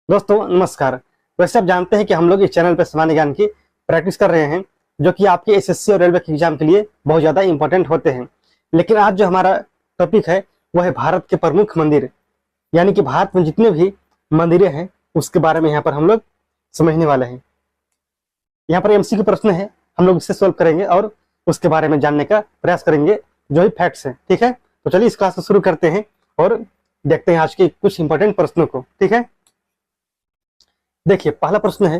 दोस्तों नमस्कार। वैसे आप जानते हैं कि हम लोग इस चैनल पर सामान्य ज्ञान की प्रैक्टिस कर रहे हैं, जो कि आपके एसएससी और रेलवे के एग्जाम के लिए बहुत ज़्यादा इंपॉर्टेंट होते हैं। लेकिन आज जो हमारा टॉपिक है वह है भारत के प्रमुख मंदिर, यानी कि भारत में जितने भी मंदिरें हैं उसके बारे में यहाँ पर हम लोग समझने वाले हैं। यहाँ पर एमसीक्यू प्रश्न है, हम लोग इससे सॉल्व करेंगे और उसके बारे में जानने का प्रयास करेंगे जो भी फैक्ट्स हैं। ठीक है, तो चलिए इस क्लास को शुरू करते हैं और देखते हैं आज के कुछ इंपॉर्टेंट प्रश्नों को। ठीक है, देखिए पहला प्रश्न है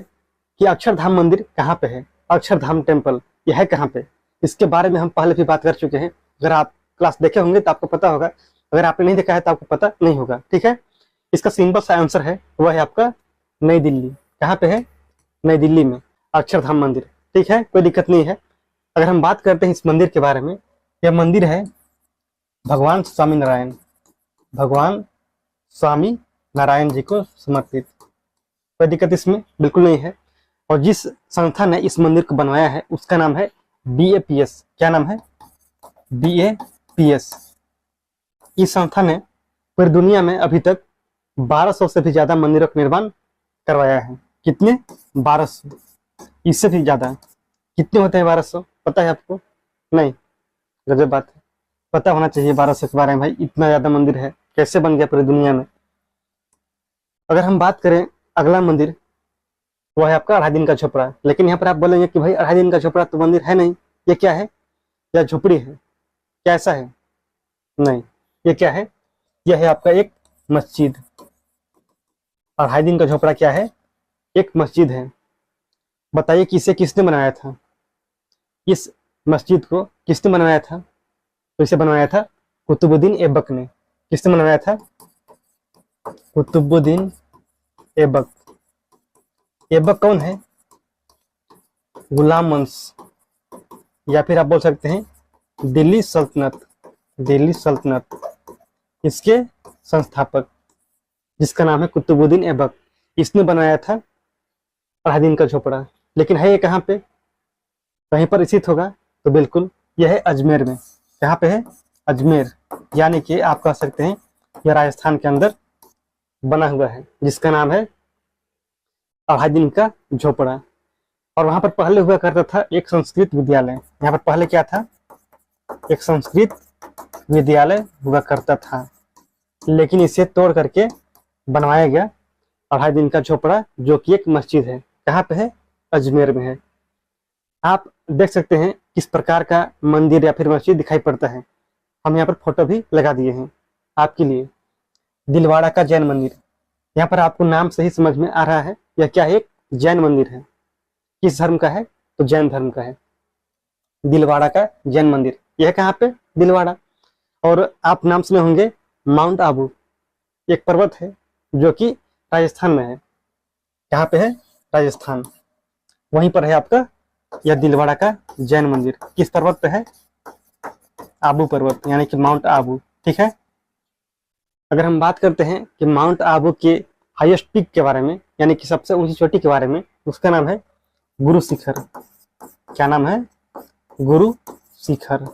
कि अक्षरधाम मंदिर कहाँ पे है। अक्षरधाम टेम्पल यह है कहाँ पे, इसके बारे में हम पहले भी बात कर चुके हैं। अगर आप क्लास देखे होंगे तो आपको पता होगा, अगर आपने नहीं देखा है तो आपको पता नहीं होगा। ठीक है, इसका सिंपल सा आंसर है वह है आपका नई दिल्ली। कहाँ पे है? नई दिल्ली में अक्षरधाम मंदिर। ठीक है, कोई दिक्कत नहीं है। अगर हम बात करते हैं इस मंदिर के बारे में, यह मंदिर है भगवान स्वामी नारायण, भगवान स्वामी नारायण जी को समर्पित। कोई दिक्कत इसमें बिल्कुल नहीं है। और जिस संस्था ने इस मंदिर को बनवाया है उसका नाम है BAPS। क्या नाम है? BAPS। इस संस्था ने पूरी दुनिया में अभी तक 1200 से भी ज्यादा मंदिरों का निर्माण करवाया है। कितने? 1200। इससे भी ज्यादा कितने होते हैं? 1200 पता है आपको? नहीं, गजब बात है, पता होना चाहिए 1200 के बारे में। भाई इतना ज्यादा मंदिर है, कैसे बन गया पूरी दुनिया में। अगर हम बात करें अगला मंदिर, वो है आपका अढ़ाई दिन का झोपड़ा। लेकिन यहाँ पर आप बोलेंगे कि भाई अढ़ाई दिन का झोपड़ा तो मंदिर है नहीं, ये क्या है? यह झोपड़ी है। क्या ऐसा है? नहीं, ये क्या है? यह है आपका एक मस्जिद। अढ़ाई दिन का झोपड़ा क्या है? एक मस्जिद है। बताइए कि इसे किसने बनाया था? इस मस्जिद को किसने बनवाया था? तो इसे बनवाया था कुतुबुद्दीन ऐबक ने। किसने बनवाया था? कुतुबुद्दीन ऐबक। ऐबक कौन है? गुलाम वंश, या फिर आप बोल सकते हैं दिल्ली सल्तनत। दिल्ली सल्तनत, इसके संस्थापक जिसका नाम है कुतुबुद्दीन ऐबक, इसने बनाया था अढ़ाई दिन का झोपड़ा। लेकिन है ये कहाँ पे? कहीं पर स्थित होगा तो बिल्कुल यह है अजमेर में। कहाँ पे है? अजमेर, यानी कि आप कह सकते हैं यह राजस्थान के अंदर बना हुआ है, जिसका नाम है अढ़ाई दिन का झोपड़ा। और वहां पर पहले हुआ करता था एक संस्कृत विद्यालय। यहाँ पर पहले क्या था? एक संस्कृत विद्यालय हुआ करता था, लेकिन इसे तोड़ करके बनवाया गया अढ़ाई दिन का झोपड़ा, जो कि एक मस्जिद है। कहाँ पे है? अजमेर में है। आप देख सकते हैं किस प्रकार का मंदिर या फिर मस्जिद दिखाई पड़ता है। हम यहाँ पर फोटो भी लगा दिए हैं आपके लिए। दिलवाड़ा का जैन मंदिर, यहाँ पर आपको नाम से ही समझ में आ रहा है यह क्या है? एक जैन मंदिर है। किस धर्म का है? तो जैन धर्म का है। दिलवाड़ा का जैन मंदिर, यह कहाँ पे? दिलवाड़ा। और आप नाम सुने होंगे माउंट आबू, एक पर्वत है जो कि राजस्थान में है। कहाँ पे है? राजस्थान। वहीं पर है आपका यह दिलवाड़ा का जैन मंदिर। किस पर्वत पे है? आबू पर्वत, यानी कि माउंट आबू। ठीक है, अगर हम बात करते हैं कि माउंट आबू के हाईएस्ट पीक के बारे में, यानी कि सबसे ऊंची चोटी के बारे में, उसका नाम है गुरु शिखर। क्या नाम है? गुरु शिखर।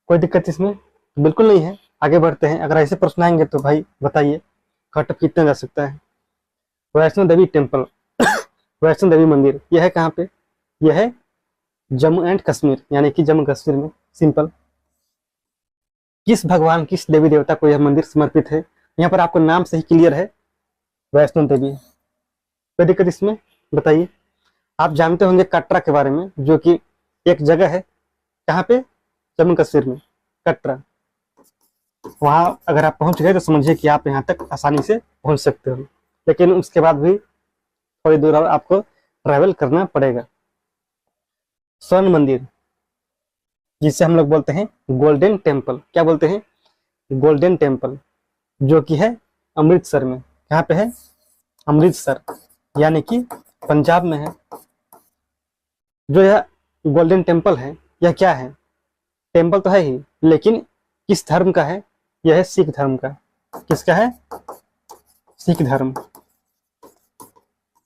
कोई दिक्कत इसमें बिल्कुल नहीं है। आगे बढ़ते हैं। अगर ऐसे प्रश्न आएंगे तो भाई बताइए कट कितना जा सकता है। वैष्णो देवी टेम्पल, वैष्णो देवी मंदिर, यह है कहाँ पे? यह है जम्मू एंड कश्मीर, यानी कि जम्मू कश्मीर में। सिंपल। किस भगवान, किस देवी देवता को यह मंदिर समर्पित है? यहाँ पर आपको नाम से ही क्लियर है, वैष्णो देवी। कोई दिक्कत इसमें? बताइए। आप जानते होंगे कटरा के बारे में, जो कि एक जगह है। कहाँ पे? जम्मू कश्मीर में, कटरा। वहां अगर आप पहुंच गए तो समझिए कि आप यहाँ तक आसानी से पहुंच सकते हो, लेकिन उसके बाद भी थोड़ी दूर और आपको ट्रैवल करना पड़ेगा। स्वर्ण मंदिर, जिसे हम लोग बोलते हैं गोल्डन टेम्पल। क्या बोलते हैं? गोल्डन टेम्पल, जो कि है अमृतसर में। कहाँ पे है? अमृतसर, यानी कि पंजाब में है। जो यह गोल्डन टेम्पल है, यह क्या है? टेम्पल तो है ही, लेकिन किस धर्म का है? यह है सिख धर्म का। किसका है? सिख धर्म।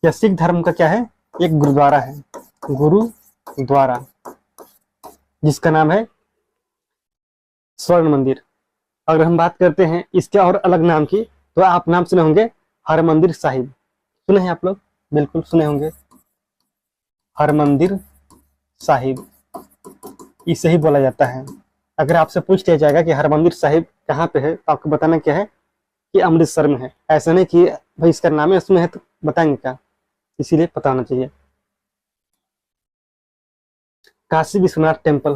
यह सिख धर्म का क्या है? एक गुरुद्वारा है, गुरुद्वारा, जिसका नाम है स्वर्ण मंदिर। अगर हम बात करते हैं इसके और अलग नाम की, तो आप नाम सुने होंगे हरमंदिर साहिब सुने हैं आप लोग, बिल्कुल सुने होंगे, हरमंदिर साहिब इसे ही बोला जाता है। अगर आपसे पूछ लिया जाएगा कि हरमंदिर साहिब कहाँ पे है, तो आपको बताना क्या है कि अमृतसर में है। ऐसा नहीं कि भाई इसका नाम है उसमें है तो बताएंगे क्या, इसीलिए पता होना चाहिए। काशी विश्वनाथ टेम्पल,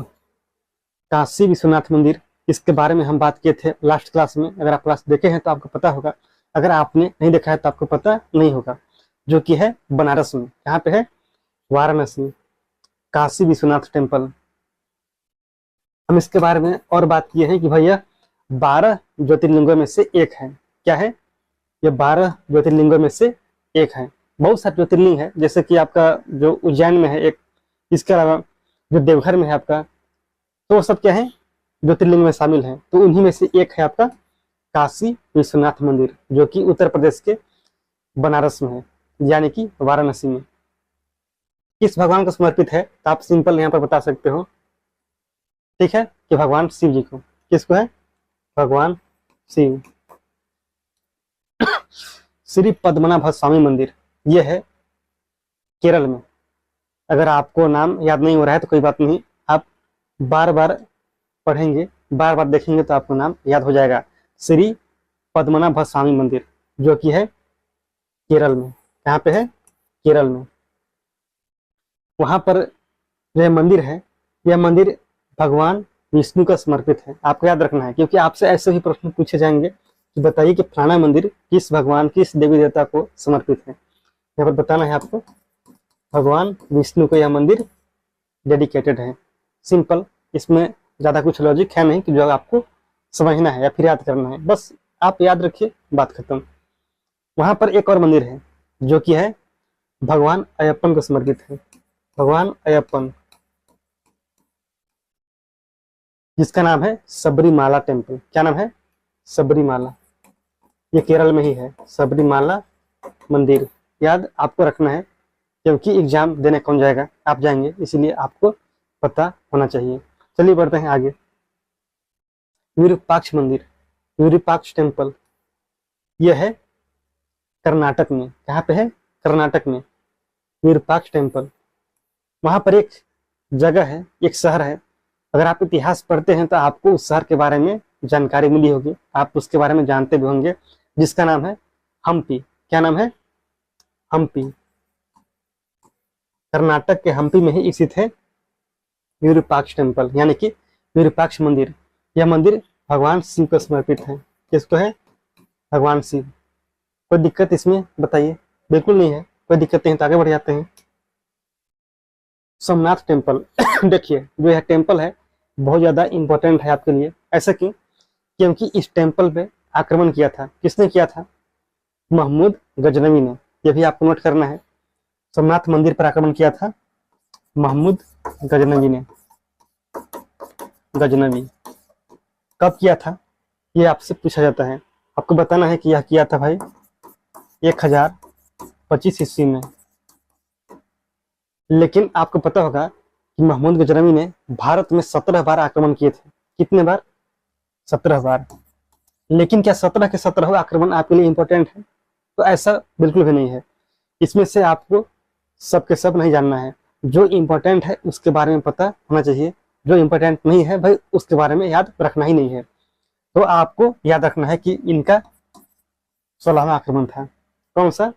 काशी विश्वनाथ मंदिर, इसके बारे में हम बात किए थे लास्ट क्लास में। अगर आप क्लास देखे हैं तो आपको पता होगा, अगर आपने नहीं देखा है तो आपको पता नहीं होगा। जो कि है बनारस में, कहाँ पे है, वाराणसी में, काशी विश्वनाथ टेम्पल। हम इसके बारे में और बात किए हैं कि भैया 12 ज्योतिर्लिंगों में से एक है। क्या है, ये 12 ज्योतिर्लिंगों में से एक है। बहुत सारे ज्योतिर्लिंग है, जैसे कि आपका जो उज्जैन में है एक, इसके अलावा जो देवघर में है आपका, तो वो सब क्या है, ज्योतिर्लिंग में शामिल है। तो उन्हीं में से एक है आपका काशी विश्वनाथ मंदिर, जो कि उत्तर प्रदेश के बनारस में है, यानी कि वाराणसी में। किस भगवान को समर्पित है, तो आप सिंपल यहाँ पर बता सकते हो, ठीक है, कि भगवान शिव जी को। किसको है, भगवान शिव। श्री पद्मनाभ स्वामी मंदिर, यह है केरल में। अगर आपको नाम याद नहीं हो रहा है तो कोई बात नहीं, आप बार बार पढ़ेंगे, बार बार देखेंगे तो आपको नाम याद हो जाएगा। श्री पद्मनाभ स्वामी मंदिर, जो कि है केरल में। कहाँ पे है, केरल में। वहां पर यह मंदिर है, यह मंदिर भगवान विष्णु को समर्पित है। आपको याद रखना है, क्योंकि आपसे ऐसे ही प्रश्न पूछे जाएंगे कि बताइए कि फलाना मंदिर किस भगवान, किस देवी देवता को समर्पित है। यहाँ पर बताना है आपको, भगवान विष्णु को यह मंदिर डेडिकेटेड है। सिंपल, इसमें ज्यादा कुछ लॉजिक है नहीं कि जो आपको समझना है या फिर याद करना है, बस आप याद रखिए, बात खत्म। वहां पर एक और मंदिर है जो कि है भगवान अयप्पन को समर्पित है, भगवान अयप्पन, जिसका नाम है सबरीमाला टेम्पल। क्या नाम है, सबरीमाला। ये केरल में ही है, सबरीमाला मंदिर। याद आपको रखना है, क्योंकि एग्जाम देने कौन जाएगा, आप जाएंगे, इसीलिए आपको पता होना चाहिए। चलिए बढ़ते हैं आगे। विरूपाक्ष मंदिर, विरूपाक्ष टेम्पल, यह है कर्नाटक में। कहाँ पे है, कर्नाटक में, विरूपाक्ष टेम्पल। वहां पर एक जगह है, एक शहर है, अगर आप इतिहास पढ़ते हैं तो आपको उस शहर के बारे में जानकारी मिली होगी, आप उसके बारे में जानते भी होंगे, जिसका नाम है हम्पी। क्या नाम है, हम्पी। कर्नाटक के हम्पी में ही स्थित है विरूपाक्ष टेम्पल, यानी कि विरूपाक्ष मंदिर। यह मंदिर भगवान शिव को समर्पित है। किसको है, भगवान शिव। कोई दिक्कत इसमें बताइए, बिल्कुल नहीं है, कोई दिक्कत नहीं, तो आगे बढ़ जाते हैं। सोमनाथ टेम्पल देखिए, जो यह टेम्पल है बहुत ज्यादा इंपॉर्टेंट है आपके लिए। ऐसा क्यों, क्योंकि इस टेम्पल पे आक्रमण किया था, किसने किया था, महमूद गजनवी ने। यह भी आपको नोट करना है, सोमनाथ मंदिर पर आक्रमण किया था महमूद गजनवी ने। गजनवी कब किया था, ये आपसे पूछा जाता है, आपको बताना है कि यह किया था भाई 1025 ईस्वी में। लेकिन आपको पता होगा कि महमूद गजनवी ने भारत में 17 बार आक्रमण किए थे। कितने बार, 17 बार। लेकिन क्या 17 के 17 आक्रमण आपके लिए इंपॉर्टेंट है, तो ऐसा बिल्कुल भी नहीं है। इसमें से आपको सब के सब नहीं जानना है, जो इंपॉर्टेंट है उसके बारे में पता होना चाहिए, जो इंपॉर्टेंट नहीं है भाई उसके बारे में याद रखना ही नहीं है। तो आपको याद रखना है कि इनका 16वां आक्रमण था। कौन सा,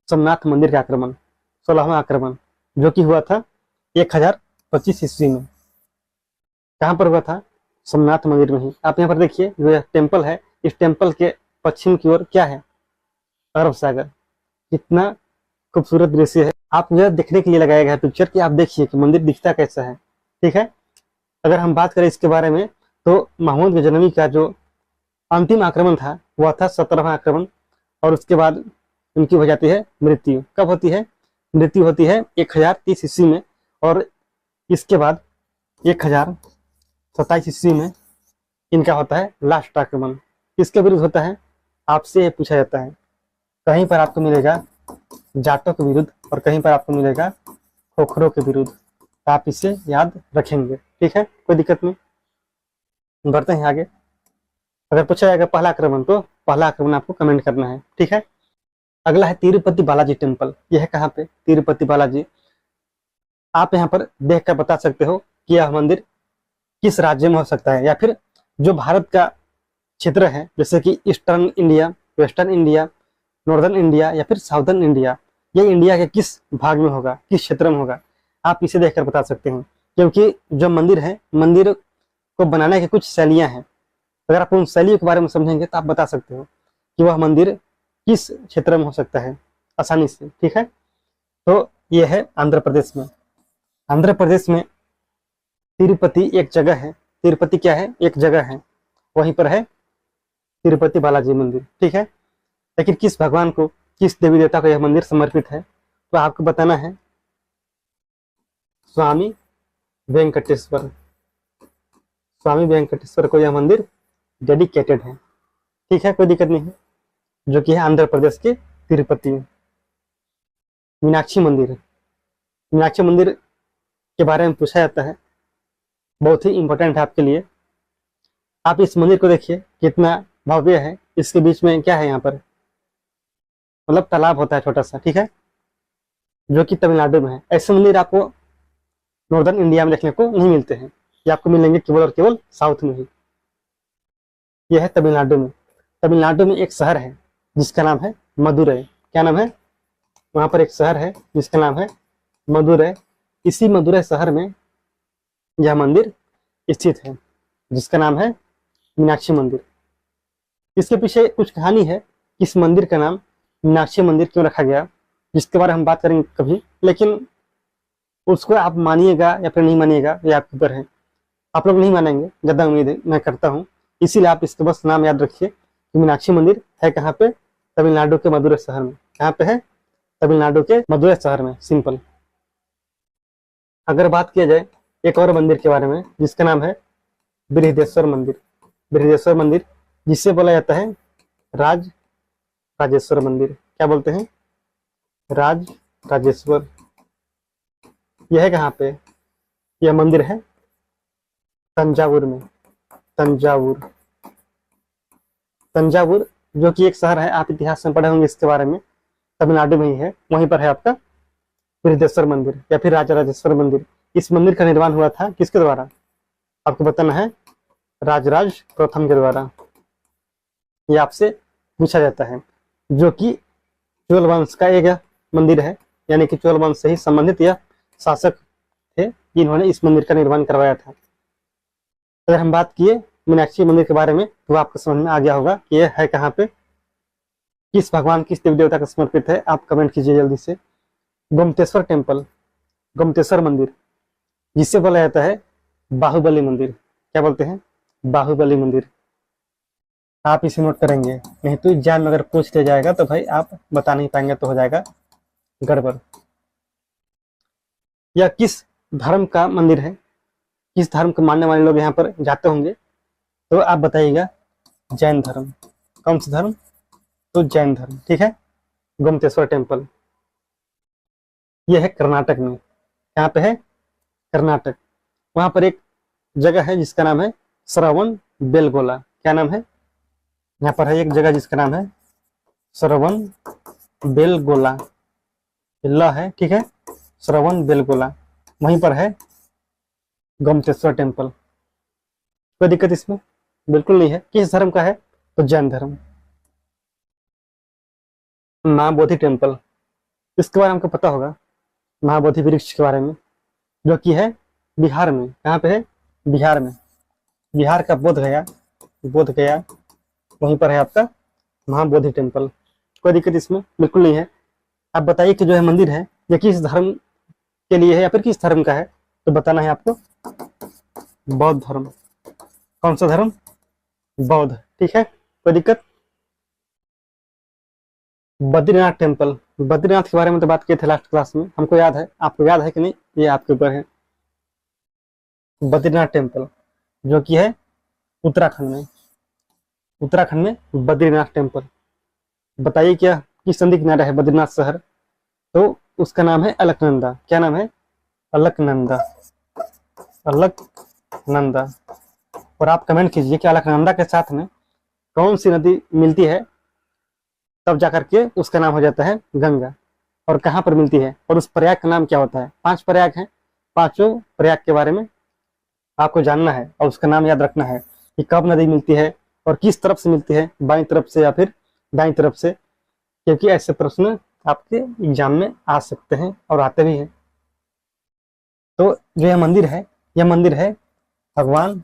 सोमनाथ मंदिर का आक्रमण, 16वां आक्रमण, जो कि हुआ था 1025 ईस्वी में। कहाँ पर हुआ था, सोमनाथ मंदिर में ही। आप यहाँ पर देखिए, जो यह टेम्पल है, इस टेम्पल के पश्चिम की ओर क्या है, अरब सागर। कितना खूबसूरत दृश्य है, आप यह देखने के लिए लगाया गया है पिक्चर कि आप देखिए कि मंदिर दिखता कैसा है, ठीक है। अगर हम बात करें इसके बारे में, तो महमूद गजनवी का जो अंतिम आक्रमण था वह था 17वां आक्रमण, और उसके बाद उनकी हो जाती है मृत्यु। कब होती है, मृत्यु होती है 1030 ईस्वी में, और इसके बाद 1027 ईस्वी में इनका होता है लास्ट आक्रमण। किसके विरुद्ध होता है, आपसे ये पूछा जाता है। कहीं पर आपको मिलेगा जाटों के विरुद्ध, और कहीं पर आपको मिलेगा खोखरों के विरुद्ध। तो आप इसे याद रखेंगे, ठीक है, कोई दिक्कत नहीं। बढ़ते हैं आगे। अगर पूछा जाएगा पहला आक्रमण, तो पहला आक्रमण आपको कमेंट करना है, ठीक है। अगला है तिरुपति बालाजी टेम्पल। यह है कहाँ पे? तिरुपति बालाजी। आप यहाँ पर देख कर बता सकते हो कि यह मंदिर किस राज्य में हो सकता है, या फिर जो भारत का क्षेत्र है, जैसे कि eastern India, western India, northern India या फिर साउदर्न इंडिया, ये इंडिया के किस भाग में होगा, किस क्षेत्र में होगा, आप इसे देखकर बता सकते हैं। क्योंकि जो मंदिर है, मंदिर को बनाने की कुछ शैलियां हैं। अगर आप उन शैलियों के बारे में समझेंगे तो आप बता सकते हो कि वह मंदिर किस क्षेत्र में हो सकता है आसानी से, ठीक है। तो यह है आंध्र प्रदेश में। आंध्र प्रदेश में तिरुपति एक जगह है। तिरुपति क्या है? एक जगह है। वहीं पर है तिरुपति बालाजी मंदिर, ठीक है। लेकिन किस भगवान को, किस देवी देवता को यह मंदिर समर्पित है, तो आपको बताना है स्वामी वेंकटेश्वर। स्वामी वेंकटेश्वर को यह मंदिर डेडिकेटेड है, ठीक है, कोई दिक्कत नहीं है। जो कि है आंध्र प्रदेश के तिरुपति में। मीनाक्षी मंदिर। मीनाक्षी मंदिर के बारे में पूछा जाता है, बहुत ही इंपॉर्टेंट है आपके लिए। आप इस मंदिर को देखिए कितना भव्य है। इसके बीच में क्या है? यहाँ पर मतलब तालाब होता है छोटा सा, ठीक है, जो कि तमिलनाडु में है। ऐसे मंदिर आपको नॉर्दर्न इंडिया में देखने को नहीं मिलते हैं, ये आपको मिलेंगे केवल और केवल साउथ में ही। यह है तमिलनाडु में। तमिलनाडु में एक शहर है जिसका नाम है मदुरै। क्या नाम है? वहां पर एक शहर है जिसका नाम है मदुरै। इसी मदुरै शहर में यह मंदिर स्थित है जिसका नाम है मीनाक्षी मंदिर। इसके पीछे कुछ कहानी है, इस मंदिर का नाम मीनाक्षी मंदिर क्यों रखा गया, जिसके बारे में हम बात करेंगे कभी। लेकिन उसको आप मानिएगा या फिर नहीं मानिएगा, ये आपके ऊपर है। आप लोग नहीं मानेंगे, ज्यादा उम्मीद है मैं करता हूँ, इसीलिए आप इसके बस नाम याद रखिए कि मीनाक्षी मंदिर है कहाँ पे? तमिलनाडु के मदुरै शहर में। कहाँ पे है? तमिलनाडु के मदुरै शहर में, सिंपल। अगर बात किया जाए एक और मंदिर के बारे में जिसका नाम है बृहदेश्वर मंदिर। बृहदेश्वर मंदिर जिसे बोला जाता है राज राजेश्वर मंदिर। क्या बोलते हैं? राज राजेश्वर। यह है कहाँ पे? यह मंदिर है तंजावुर में। तंजावुर। तंजावुर जो कि एक शहर है, आप इतिहास में पढ़े होंगे इसके बारे में, तमिलनाडु में ही है। वहीं पर है आपका बृहदेश्वर मंदिर या फिर राजराजेश्वर मंदिर। इस मंदिर का निर्माण हुआ था किसके द्वारा? आपको बताना है राजराज प्रथम के द्वारा। ये आपसे पूछा जाता है, जो कि चोल वंश का एक मंदिर है, यानी कि चोल वंश से ही संबंधित यह शासक थे जिन्होंने इस मंदिर का निर्माण करवाया था। अगर हम बात किए मीनाक्षी मंदिर के बारे में तो आपको समझ में आ गया होगा कि यह है कहाँ पे, किस भगवान, किस देवी देवता का समर्पित है। आप कमेंट कीजिए जल्दी से। गोमतेश्वर टेम्पल, गोमतेश्वर मंदिर जिसे बोला जाता है बाहुबली मंदिर। क्या बोलते हैं? बाहुबली मंदिर। आप इसे नोट करेंगे, नहीं तो एग्जाम में अगर पूछ लिया जाएगा तो भाई आप बता नहीं पाएंगे, तो हो जाएगा गड़बड़। यह किस धर्म का मंदिर है? किस धर्म को मानने वाले लोग यहाँ पर जाते होंगे, तो आप बताइएगा जैन धर्म। कौन सा धर्म? तो जैन धर्म, ठीक है। गोमतेश्वर टेम्पल यह है कर्नाटक में। यहाँ पे है कर्नाटक। वहां पर एक जगह है जिसका नाम है श्रवण बेलगोला। क्या नाम है? यहाँ पर है एक जगह जिसका नाम है श्रवण बेलगोला। ल है, ठीक है, श्रवण बेलगोला। वहीं पर है गोमतेश्वर टेम्पल। कोई दिक्कत इसमें बिल्कुल नहीं है। किस धर्म का है? तो जैन धर्म। महाबोधि टेम्पल, इसके बारे में हमको पता होगा, महाबोधि वृक्ष के बारे में, जो कि है बिहार में। कहाँ पे है? बिहार में। बिहार का बोध गया, बोध गया, वहीं पर है आपका महाबोधि टेम्पल। कोई दिक्कत इसमें बिल्कुल नहीं है। आप बताइए कि जो है मंदिर है ये किस धर्म के लिए है या फिर किस धर्म का है, तो बताना है आपको बौद्ध धर्म। कौन सा धर्म? बौद्ध, ठीक है, कोई दिक्कत। बद्रीनाथ टेम्पल, बद्रीनाथ के बारे में तो बात किए थे लास्ट क्लास में, हमको याद है, आपको याद है कि नहीं, ये आपके ऊपर है। बद्रीनाथ टेम्पल जो कि है उत्तराखंड में। उत्तराखंड में बद्रीनाथ टेम्पल। बताइए क्या किस नदी किनारा है बद्रीनाथ शहर? तो उसका नाम है अलकनंदा। क्या नाम है? अलकनंदा। अलकनंदा। और आप कमेंट कीजिए कि अलकनंदा के साथ में कौन सी नदी मिलती है तब जाकर के उसका नाम हो जाता है गंगा, और कहाँ पर मिलती है और उस प्रयाग का नाम क्या होता है। 5 प्रयाग हैं, पांचों प्रयाग के बारे में आपको जानना है और उसका नाम याद रखना है कि कब नदी मिलती है और किस तरफ से मिलती है, बाईं तरफ से या फिर दाईं तरफ से, क्योंकि ऐसे प्रश्न आपके एग्जाम में आ सकते हैं और आते भी हैं। तो जो यह मंदिर है, यह मंदिर है भगवान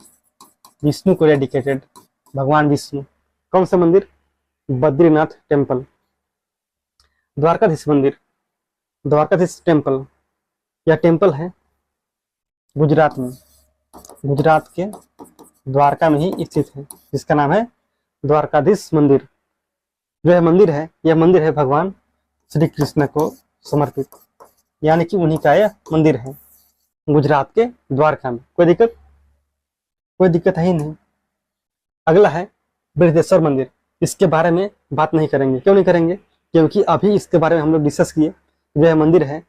विष्णु को डेडिकेटेड, भगवान विष्णु। कौन सा मंदिर? बद्रीनाथ टेम्पल। द्वारकाधीश मंदिर, द्वारकाधीश टेम्पल, यह टेम्पल है गुजरात में, गुजरात के द्वारका में ही स्थित है, जिसका नाम है द्वारकाधीश मंदिर। जो यह मंदिर है भगवान श्री कृष्ण को समर्पित, यानी कि उन्हीं का यह मंदिर है गुजरात के द्वारका में। कोई दिक्कत है ही नहीं। अगला है बृहदेश्वर मंदिर। इसके बारे में बात नहीं करेंगे। क्यों नहीं करेंगे? क्योंकि अभी इसके बारे में हम लोग डिस्कस किए। जो यह मंदिर है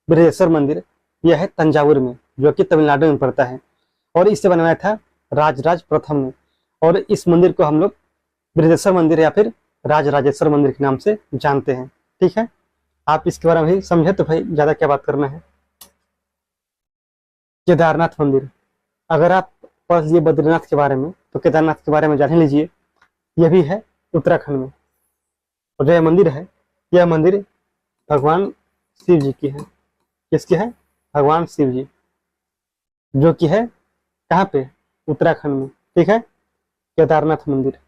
बृहदेश्वर मंदिर, यह है तंजावुर में, जो कि तमिलनाडु में पड़ता है, और इसे बनवाया था राजराज प्रथम ने। और इस मंदिर को हम लोग बृहदेश्वर मंदिर या फिर राजराजेश्वर मंदिर के नाम से जानते हैं। ठीक है, आप इसके बारे में भी समझे तो भाई ज्यादा क्या बात करना है। केदारनाथ मंदिर, अगर आप पढ़ लिए बद्रीनाथ के बारे में तो केदारनाथ के बारे में जान ही लीजिए। यह भी है उत्तराखंड में। और जो यह मंदिर है, यह मंदिर भगवान शिव जी की है। किसकी है? भगवान शिव जी, जो कि है कहाँ पे? उत्तराखंड में। ठीक है, केदारनाथ मंदिर।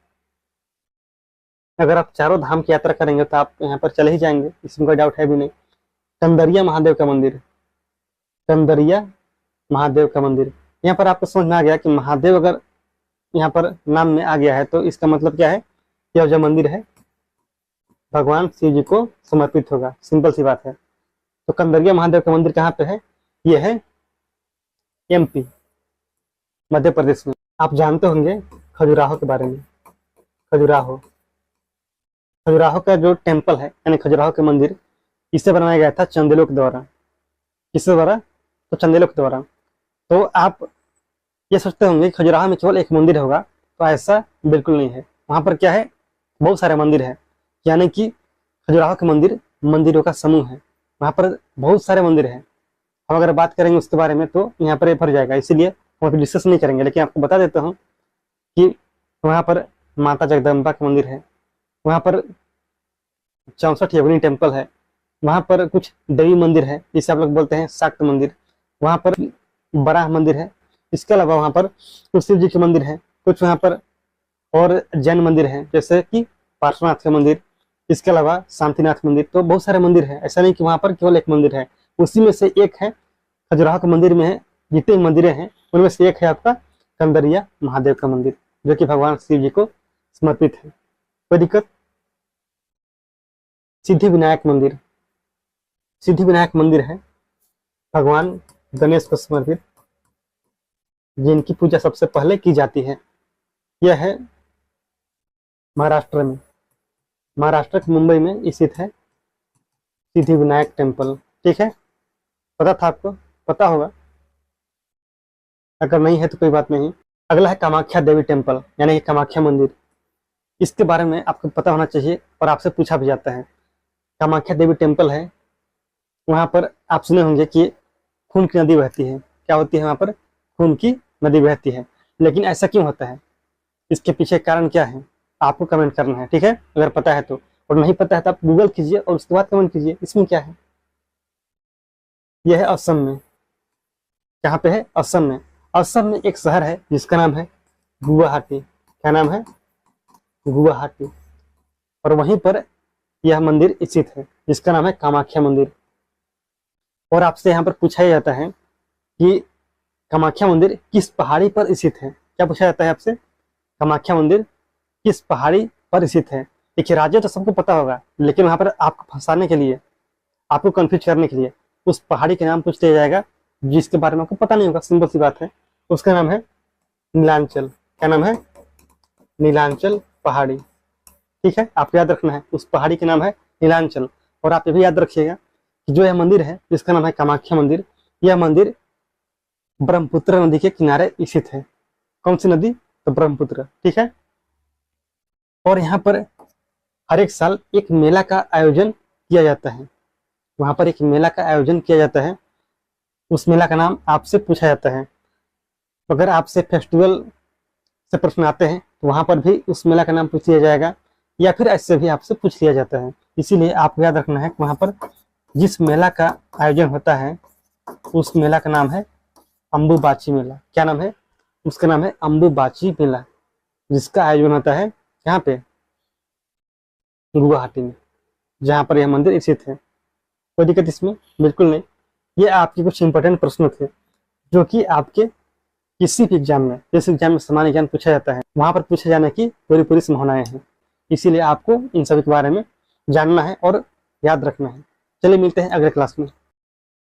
अगर आप चारों धाम की यात्रा करेंगे तो आप यहाँ पर चले ही जाएंगे, इसमें कोई डाउट है भी नहीं। कंदरिया महादेव का मंदिर, कंदरिया महादेव का मंदिर। यहाँ पर आपको समझ में आ गया कि महादेव अगर यहाँ पर नाम में आ गया है तो इसका मतलब क्या है? यह जो मंदिर है भगवान शिव जी को समर्पित होगा। सिंपल सी बात है। तो कंदरिया महादेव का मंदिर कहाँ पे है? यह है एमपी, मध्य प्रदेश में। आप जानते होंगे खजुराहो के बारे में। खजुराहो, खजुराहो का जो टेम्पल है यानी खजुराहो के मंदिर, इसे बनाया गया था चंदेलोक द्वारा। किसके द्वारा? तो चंदेलोक द्वारा। तो आप ये सोचते होंगे खजुराहो में केवल एक मंदिर होगा, तो ऐसा बिल्कुल नहीं है। वहां पर क्या है? बहुत सारे मंदिर है, यानी कि खजुराहो के मंदिर मंदिरों का समूह है। वहां पर बहुत सारे मंदिर हैं। हम अगर बात करेंगे उसके बारे में तो यहाँ पर भर जाएगा, इसीलिए हम अभी डिस्कस नहीं करेंगे। लेकिन आपको बता देता हूँ कि वहाँ पर माता जगदम्बा का मंदिर है, वहाँ पर 64 योगिनी टेम्पल है, वहाँ पर कुछ देवी मंदिर है जिसे आप लोग बोलते हैं शाक्त मंदिर, वहाँ पर बराह मंदिर है। इसके अलावा वहाँ पर कुछ शिव जी के मंदिर है, कुछ वहाँ पर और जैन मंदिर है जैसे कि पार्श्वनाथ का मंदिर, इसके अलावा शांतिनाथ मंदिर। तो बहुत सारे मंदिर है, ऐसा नहीं कि वहाँ पर केवल एक मंदिर है। उसी में से एक है खजुराहो के मंदिर में है, जितने मंदिरें हैं उनमें से एक है आपका कंदरिया महादेव का मंदिर, जो कि भगवान शिव जी को समर्पित है। कोई दिक्कत? सिद्धि विनायक मंदिर, सिद्धि विनायक मंदिर है भगवान गणेश को समर्पित, जिनकी पूजा सबसे पहले की जाती है। यह है महाराष्ट्र में, महाराष्ट्र के मुंबई में स्थित है सिद्धि विनायक टेम्पल। ठीक है, पता था आपको? पता होगा, अगर नहीं है तो कोई बात नहीं। अगला है कामाख्या देवी टेम्पल, यानी कि कामाख्या मंदिर। इसके बारे में आपको पता होना चाहिए और आपसे पूछा भी जाता है। कामाख्या देवी टेम्पल है, वहां पर आप सुने होंगे कि खून की नदी बहती है। क्या होती है? वहां पर खून की नदी बहती है। लेकिन ऐसा क्यों होता है? इसके पीछे कारण क्या है? आपको कमेंट करना है। ठीक है, अगर पता है तो, और नहीं पता है तो आप गूगल कीजिए और उसके बाद कमेंट कीजिए। इसमें क्या है? यह है असम में। कहाँ पे है? असम में। असम में एक शहर है जिसका नाम है गुवाहाटी। क्या नाम है? गुवाहाटी। और वहीं पर यह मंदिर स्थित है जिसका नाम है कामाख्या मंदिर। और आपसे यहाँ पर पूछा जाता है कि कामाख्या मंदिर किस पहाड़ी पर स्थित है? क्या पूछा जाता है आपसे? कामाख्या मंदिर किस पहाड़ी पर स्थित है? देखिए, राज्य तो सबको पता होगा, लेकिन वहां पर आपको फंसाने के लिए, आपको कंफ्यूज करने के लिए उस पहाड़ी के नाम पूछ लिया जाएगा जिसके बारे में आपको पता नहीं होगा। सिंपल सी बात है, उसका नाम है नीलांचल। क्या नाम है? नीलांचल पहाड़ी। ठीक है, आपको याद रखना है, उस पहाड़ी के नाम है नीलांचल। और आप ये भी याद रखिएगा कि जो यह मंदिर है जिसका नाम है कामाख्या मंदिर, यह मंदिर ब्रह्मपुत्र नदी के किनारे स्थित है। कौन सी नदी? तो ब्रह्मपुत्र। ठीक है, और यहाँ पर हर एक साल एक मेला का आयोजन किया जाता है। वहाँ पर एक मेला का आयोजन किया जाता है, उस मेला का नाम आपसे पूछा जाता है। अगर आपसे फेस्टिवल से प्रश्न आते हैं तो वहाँ पर भी उस मेला का नाम पूछ लिया जाएगा, या फिर ऐसे भी आपसे पूछ लिया जाता है। इसीलिए आपको याद रखना है कि वहाँ पर जिस मेला का आयोजन होता है उस मेला का नाम है अम्बुबाची मेला। क्या नाम है? उसका नाम है अम्बुबाची मेला, जिसका आयोजन होता है यहाँ पे गुवाहाटी में, जहाँ पर यह मंदिर स्थित है। कोई दिक्कत इसमें बिल्कुल नहीं। ये आपके कुछ इंपॉर्टेंट प्रश्न थे जो कि आपके किसी भी एग्जाम में, जिस एग्जाम में सामान्य ज्ञान पूछा जाता है, वहां पर पूछे जाने की पूरी पूरी संभावनाएं हैं। इसीलिए आपको इन सभी के बारे में जानना है और याद रखना है। चलिए मिलते हैं अगले क्लास में।